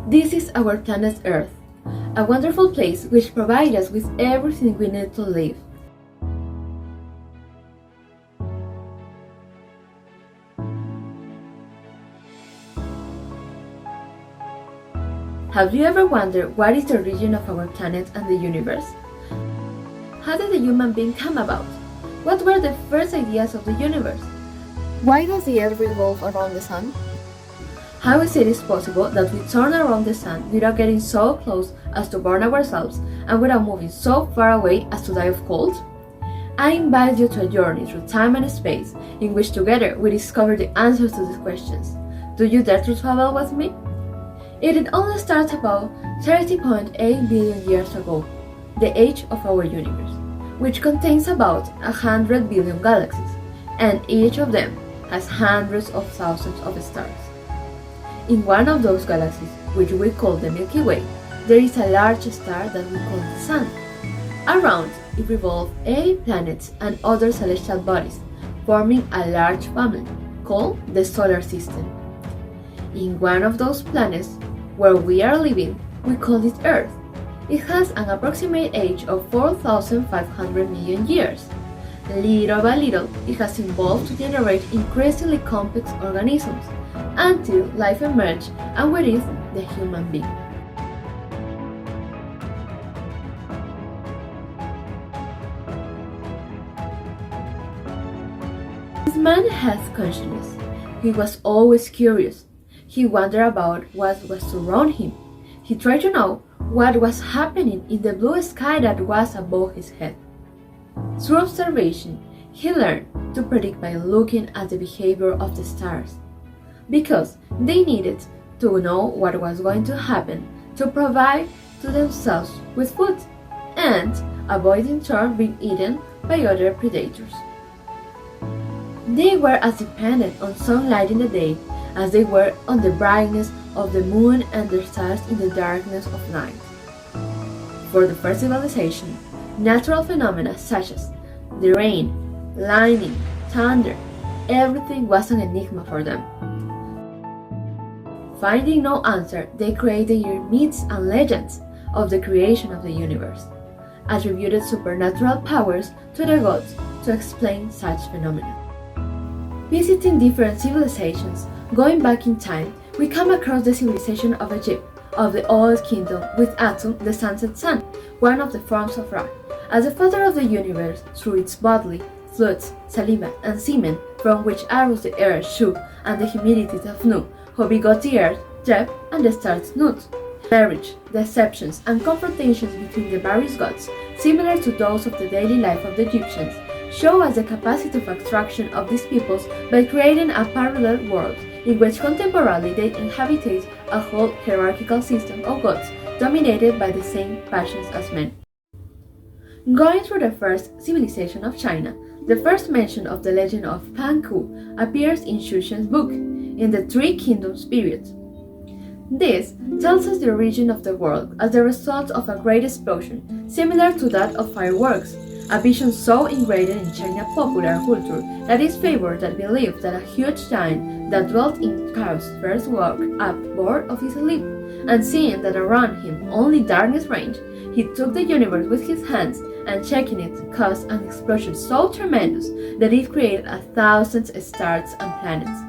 This is our planet Earth, a wonderful place which provides us with everything we need to live. Have you ever wondered what is the origin of our planet and the universe? How did the human being come about? What were the first ideas of the universe? Why does the Earth revolve around the Sun? How is it possible that we turn around the Sun without getting so close as to burn ourselves and without moving so far away as to die of cold? I invite you to a journey through time and space in which together we discover the answers to these questions. Do you dare to travel with me? It all starts about 30.8 billion years ago, the age of our universe, which contains about 100 billion galaxies, and each of them has hundreds of thousands of stars. In one of those galaxies, which we call the Milky Way, there is a large star that we call the Sun. Around it revolve 8 planets and other celestial bodies, forming a large family called the Solar System. In one of those planets, where we are living, we call it Earth. It has an approximate age of 4,500 million years. Little by little, it has evolved to generate increasingly complex organisms, until life emerged and with it, the human being. This man has consciousness. He was always curious. He wondered about what was around him. He tried to know what was happening in the blue sky that was above his head. Through observation, he learned to predict by looking at the behavior of the stars, because they needed to know what was going to happen to provide to themselves with food and avoid in turn being eaten by other predators. They were as dependent on sunlight in the day as they were on the brightness of the moon and the stars in the darkness of night. For the first civilization, natural phenomena such as the rain, lightning, thunder, everything was an enigma for them. Finding no answer, they created myths and legends of the creation of the universe, attributed supernatural powers to the gods to explain such phenomena. Visiting different civilizations, going back in time, we come across the civilization of Egypt, of the Old Kingdom, with Atum, the sunset sun, one of the forms of Ra, as the father of the universe through its bodily, fluids, saliva, and semen, from which arose the earth Shu, and the humidity of Nu, who begot the earth, Jeb, and the stars Nut. Marriage, deceptions, and confrontations between the various gods, similar to those of the daily life of the Egyptians, show us the capacity of abstraction of these peoples by creating a parallel world in which contemporarily they inhabited a whole hierarchical system of gods dominated by the same passions as men. Going through the first civilization of China, the first mention of the legend of Panku appears in Xu Shen's book, in the Three Kingdoms period. This tells us the origin of the world as the result of a great explosion, similar to that of fireworks, a vision so ingrained in China popular culture that is favored that believed that a huge giant that dwelt in chaos first woke up bored of his sleep, and seeing that around him only darkness reigned, he took the universe with his hands and checking it caused an explosion so tremendous that it created 1,000 stars and planets.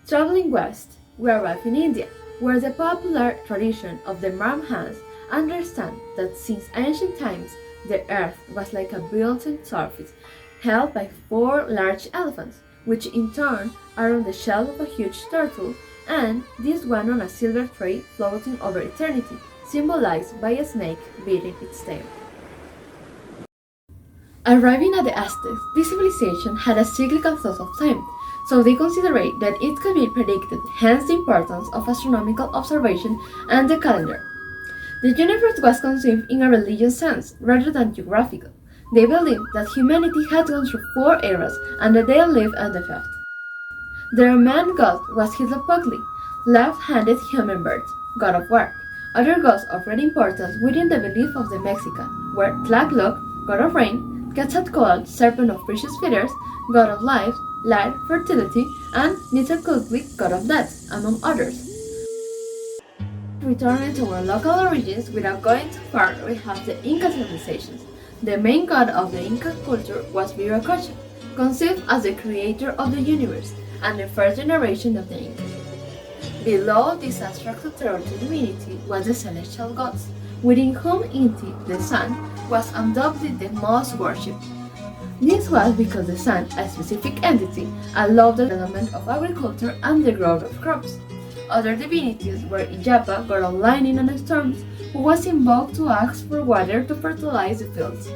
Traveling west, we arrive in India, where the popular tradition of the Brahmans understand that since ancient times the earth was like a brilliant surface held by 4 large elephants, which in turn are on the shell of a huge turtle, and this one on a silver tray floating over eternity, symbolized by a snake beating its tail. Arriving at the Aztecs, this civilization had a cyclical thought of time, so they considered that it could be predicted, hence the importance of astronomical observation and the calendar. The universe was conceived in a religious sense rather than geographical. They believed that humanity had gone through 4 eras and that they lived in the 5th. Their main god was Huitzilopochtli, left-handed hummingbird, god of war. Other gods of great importance within the belief of the Mexican were Tlaloc, god of rain, Quetzalcoatl, serpent of precious feathers, god of life, light, fertility, and Huitzilopochtli, god of death, among others. Returning to our local origins without going too far, we have the Inca civilizations. The main god of the Inca culture was Viracocha, conceived as the creator of the universe and the first generation of the Incas. Below this abstract authority divinity was the celestial gods, within whom Inti, the sun, was undoubtedly the most worshipped. This was because the sun, a specific entity, allowed the development of agriculture and the growth of crops. Other divinities were Iyapa, god of lightning and storms, who was invoked to ask for water to fertilize the fields.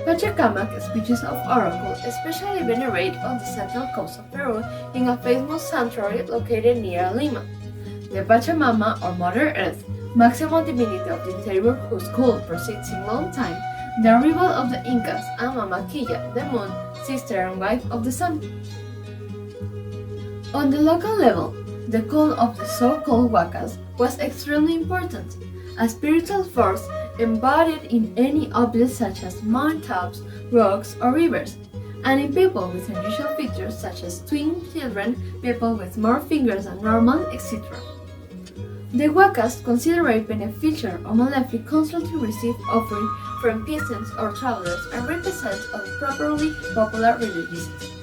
Pachacamac, a species of oracle, especially venerated on the central coast of Peru in a famous sanctuary located near Lima. The Pachamama, or Mother Earth, maximum divinity of the interior whose cult proceeds in long time, the rival of the Incas, and Mama Quilla, the moon, sister and wife of the sun. On the local level, the cult of the so-called Huacas was extremely important, a spiritual force embodied in any object such as mountaintops, rocks, or rivers, and in people with unusual features such as twin children, people with more fingers than normal, etc. The Huacas, considered beneficial or malefic, constantly receive offerings from peasants or travelers and represent improperly popular religiosity.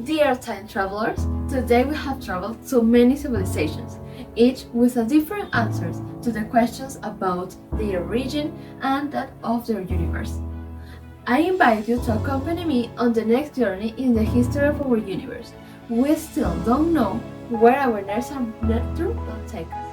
Dear time travelers, today we have traveled to many civilizations, each with a different answers to the questions about their origin and that of their universe. I invite you to accompany me on the next journey in the history of our universe. We still don't know where our next adventure will take us.